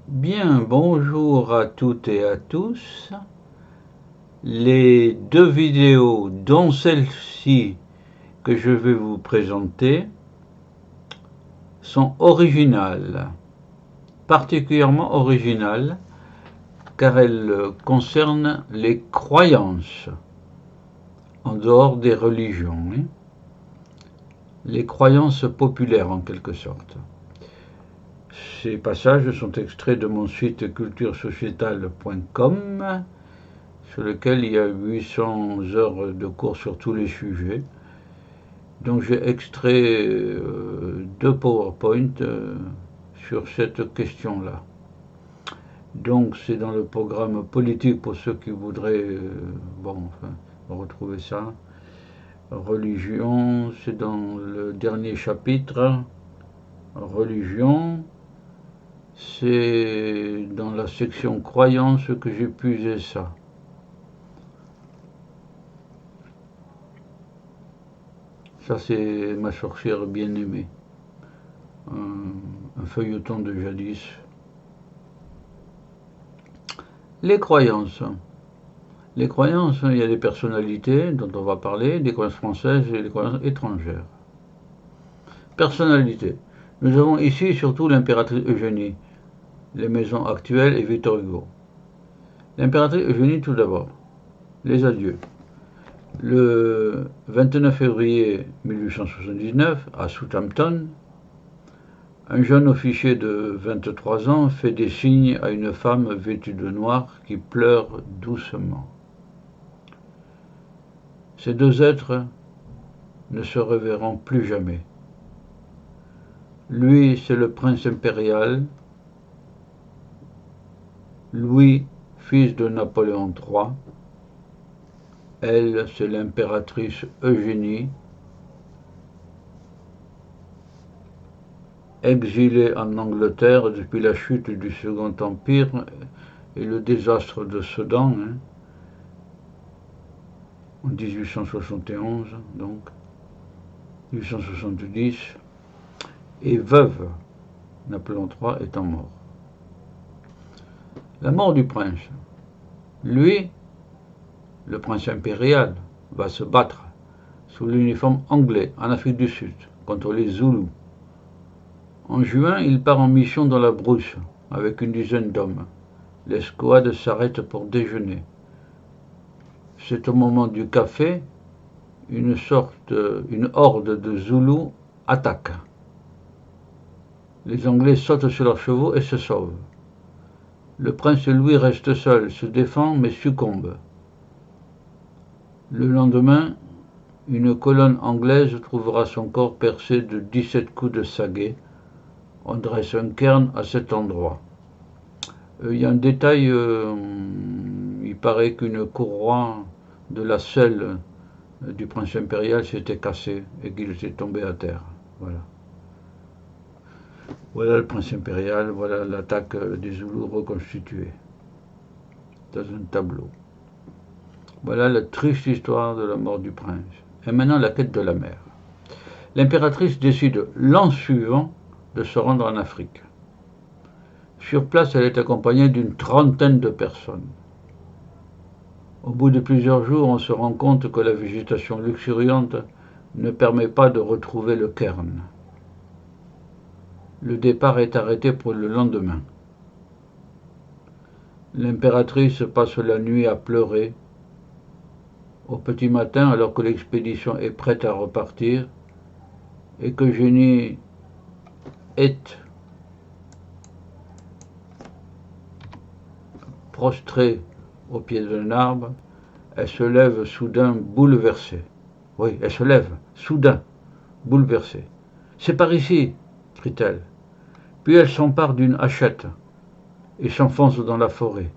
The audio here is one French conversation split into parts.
Bien, bonjour à toutes et à tous. Les deux vidéos, dont celle-ci que je vais vous présenter, sont originales, particulièrement originales, car elles concernent les croyances, en dehors des religions, les croyances populaires en quelque sorte. Ces passages sont extraits de mon site culturesociétale.com, sur lequel il y a 800 heures de cours sur tous les sujets. Donc j'ai extrait deux PowerPoint sur cette question-là. Donc c'est dans le programme politique pour ceux qui voudraient retrouver ça. Religion, c'est dans le dernier chapitre. Religion, c'est dans la section croyance que j'ai puisé ça. Ça, c'est ma sorcière bien-aimée. Un feuilleton de jadis. Les croyances. Les croyances, il y a des personnalités dont on va parler, des croyances françaises et des croyances étrangères. Personnalité. Nous avons ici surtout l'impératrice Eugénie, les maisons actuelles et Victor Hugo. L'impératrice Eugénie tout d'abord. Les adieux. Le 29 février 1879, à Southampton, un jeune officier de 23 ans fait des signes à une femme vêtue de noir qui pleure doucement. Ces deux êtres ne se reverront plus jamais. Lui, c'est le prince impérial, Louis, fils de Napoléon III. Elle, c'est l'impératrice Eugénie, exilée en Angleterre depuis la chute du Second Empire et le désastre de Sedan, en 1871, donc 1870, et veuve, Napoléon III étant mort. La mort du prince. Lui, le prince impérial, va se battre sous l'uniforme anglais en Afrique du Sud contre les Zoulous. En juin, il part en mission dans la brousse avec une dizaine d'hommes. L'escouade s'arrête pour déjeuner. C'est au moment du café, une horde de Zoulous attaque. Les Anglais sautent sur leurs chevaux et se sauvent. Le prince Louis reste seul, se défend mais succombe. Le lendemain, une colonne anglaise trouvera son corps percé de 17 coups de saguet. On dresse un cairn à cet endroit. Il y a un détail, il paraît qu'une courroie de la selle du prince impérial s'était cassée et qu'il était tombé à terre. Voilà. Voilà le prince impérial, voilà l'attaque des Zoulous reconstituée dans un tableau. Voilà la triste histoire de la mort du prince. Et maintenant la quête de la mer. L'impératrice décide l'an suivant de se rendre en Afrique. Sur place, elle est accompagnée d'une trentaine de personnes. Au bout de plusieurs jours, on se rend compte que la végétation luxuriante ne permet pas de retrouver le cairn. Le départ est arrêté pour le lendemain. L'impératrice passe la nuit à pleurer. Au petit matin, alors que l'expédition est prête à repartir et qu'Eugénie est prostrée au pied d'un arbre, elle se lève soudain bouleversée. Oui, elle se lève, soudain, bouleversée. « C'est par ici !» crie-t-elle. Puis elle s'empare d'une hachette et s'enfonce dans la forêt,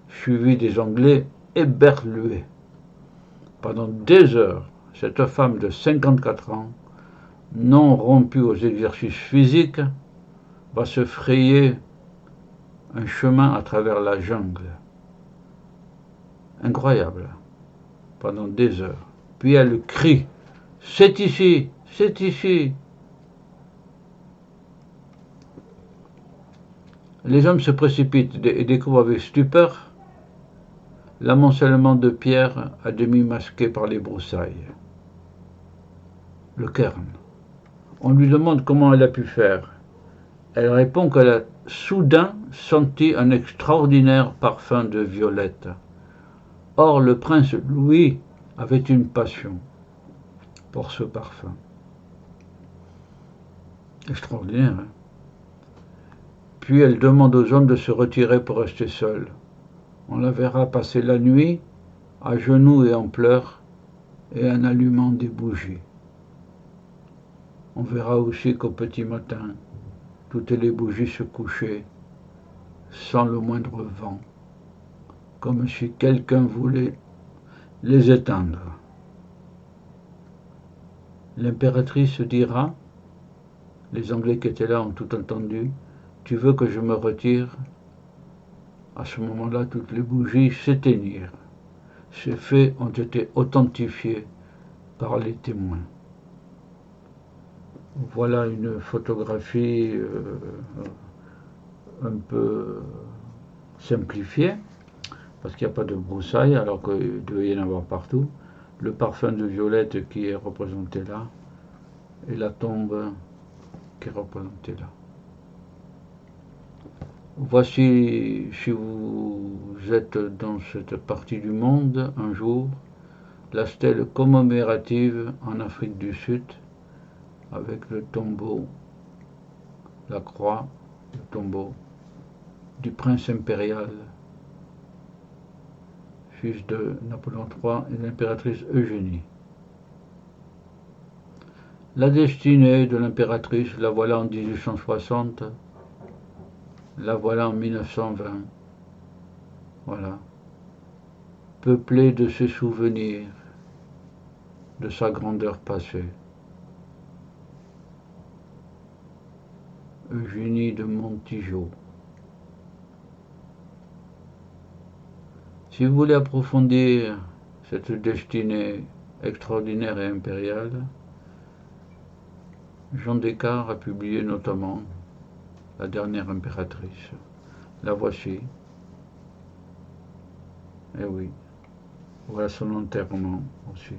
suivie des Anglais éberlués. Pendant des heures, cette femme de 54 ans, non rompue aux exercices physiques, va se frayer un chemin à travers la jungle. Incroyable. Pendant des heures. Puis elle crie « C'est ici, c'est ici !» Les hommes se précipitent et découvrent avec stupeur l'amoncellement de pierres à demi masquées par les broussailles. Le cairn. On lui demande comment elle a pu faire. Elle répond qu'elle a soudain senti un extraordinaire parfum de violette. Or, le prince Louis avait une passion pour ce parfum. Extraordinaire, hein? Puis elle demande aux hommes de se retirer pour rester seule. On la verra passer la nuit, à genoux et en pleurs, et en allumant des bougies. On verra aussi qu'au petit matin, toutes les bougies se couchaient, sans le moindre vent, comme si quelqu'un voulait les éteindre. L'impératrice dira, les Anglais qui étaient là ont tout entendu, « Tu veux que je me retire ?» À ce moment-là, toutes les bougies s'éteignirent. Ces faits ont été authentifiés par les témoins. Voilà une photographie un peu simplifiée, parce qu'il n'y a pas de broussailles, alors qu'il devait y en avoir partout. Le parfum de violette qui est représenté là, et la tombe qui est représentée là. Voici, si vous êtes dans cette partie du monde, un jour, la stèle commémorative en Afrique du Sud, avec le tombeau, la croix, le tombeau du prince impérial, fils de Napoléon III et de l'impératrice Eugénie. La destinée de l'impératrice, la voilà en 1860, la voilà en 1920. Voilà. Peuplée de ses souvenirs, de sa grandeur passée. Eugénie de Montijo. Si vous voulez approfondir cette destinée extraordinaire et impériale, Jean Descartes a publié notamment La dernière impératrice. La voici. Eh oui, voilà son enterrement aussi.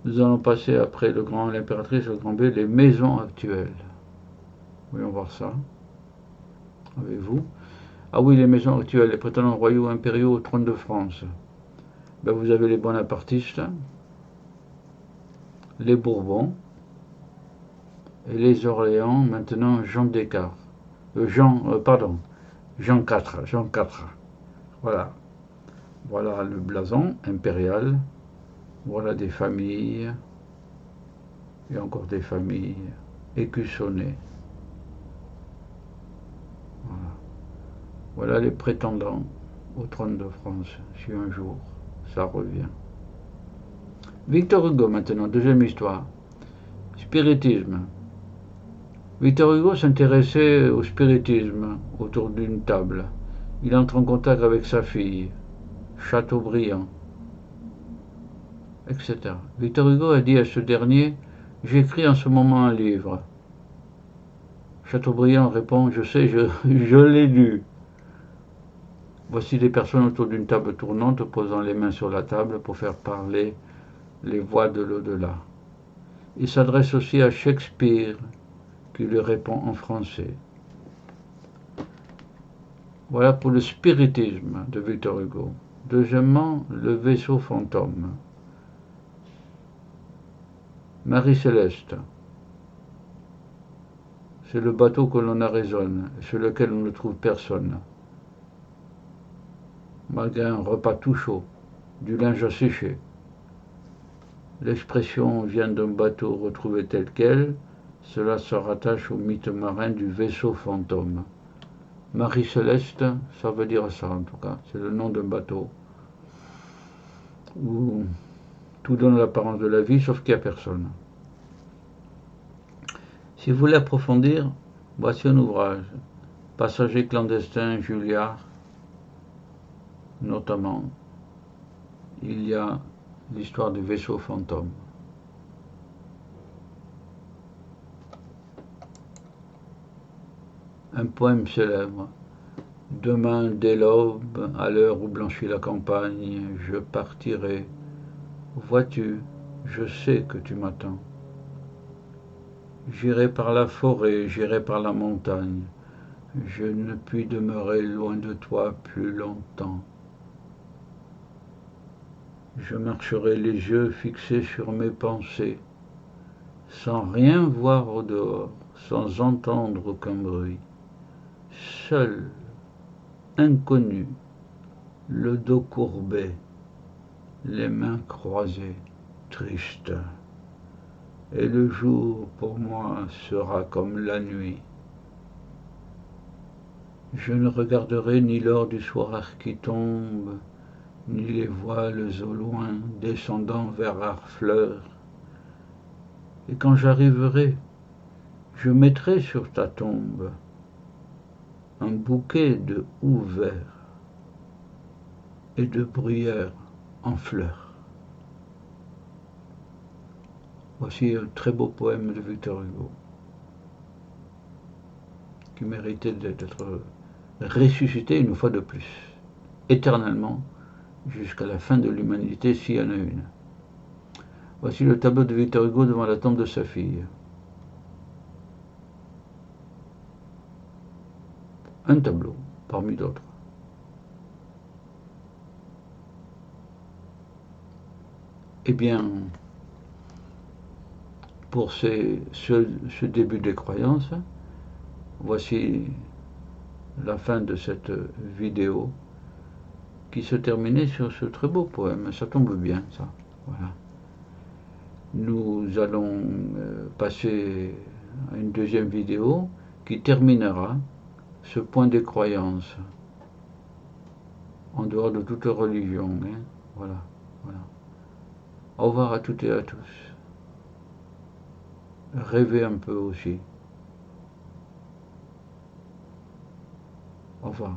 Nous allons passer après l'impératrice, le grand B, les maisons actuelles. Voyons voir ça. Avez-vous? Ah oui, les maisons actuelles, les prétendants royaux impériaux au trône de France. Ben, vous avez les bonapartistes, les Bourbons, et les Orléans, maintenant Jean Descartes. Jean IV. Voilà. Voilà le blason impérial. Voilà des familles. Et encore des familles écussonnées. Voilà. Voilà les prétendants au trône de France, si un jour ça revient. Victor Hugo maintenant, deuxième histoire. Spiritisme. Victor Hugo s'intéressait au spiritisme autour d'une table. Il entre en contact avec sa fille, Chateaubriand, etc. Victor Hugo a dit à ce dernier, « J'écris en ce moment un livre. » Chateaubriand répond, « Je sais, je l'ai lu. » Voici des personnes autour d'une table tournante posant les mains sur la table pour faire parler les voix de l'au-delà. Il s'adresse aussi à Shakespeare, qui lui répond en français. Voilà pour le spiritisme de Victor Hugo. Deuxièmement, le vaisseau fantôme. Marie-Céleste. C'est le bateau que l'on arraisonne, sur lequel on ne trouve personne. Malgré un repas tout chaud, du linge à sécher. L'expression vient d'un bateau retrouvé tel quel, cela se rattache au mythe marin du vaisseau fantôme. Marie-Céleste, ça veut dire ça en tout cas, c'est le nom d'un bateau où tout donne l'apparence de la vie sauf qu'il n'y a personne. Si vous voulez approfondir, voici un ouvrage, Passager clandestin Julliard, notamment, il y a l'histoire du vaisseau fantôme. un poème célèbre. Demain, dès l'aube, à l'heure où blanchit la campagne, je partirai. Vois-tu, je sais que tu m'attends. J'irai par la forêt, j'irai par la montagne. Je ne puis demeurer loin de toi plus longtemps. Je marcherai les yeux fixés sur mes pensées, sans rien voir au dehors, sans entendre aucun bruit. Seul, inconnu, le dos courbé, les mains croisées, triste. Et le jour pour moi sera comme la nuit. Je ne regarderai ni l'or du soir qui tombe, ni les voiles au loin descendant vers Harfleur. Et quand j'arriverai, je mettrai sur ta tombe un bouquet de houx vert et de bruyère en fleurs. Voici un très beau poème de Victor Hugo qui méritait d'être ressuscité une fois de plus, éternellement, jusqu'à la fin de l'humanité s'il y en a une. Voici le tableau de Victor Hugo devant la tombe de sa fille. Un tableau parmi d'autres. Eh bien, pour ce début des croyances, voici la fin de cette vidéo qui se terminait sur ce très beau poème. Ça tombe bien, ça. Voilà. Nous allons passer à une deuxième vidéo qui terminera ce point des croyances en dehors de toute religion. Hein. Voilà, voilà. Au revoir à toutes et à tous. Rêvez un peu aussi. Au revoir.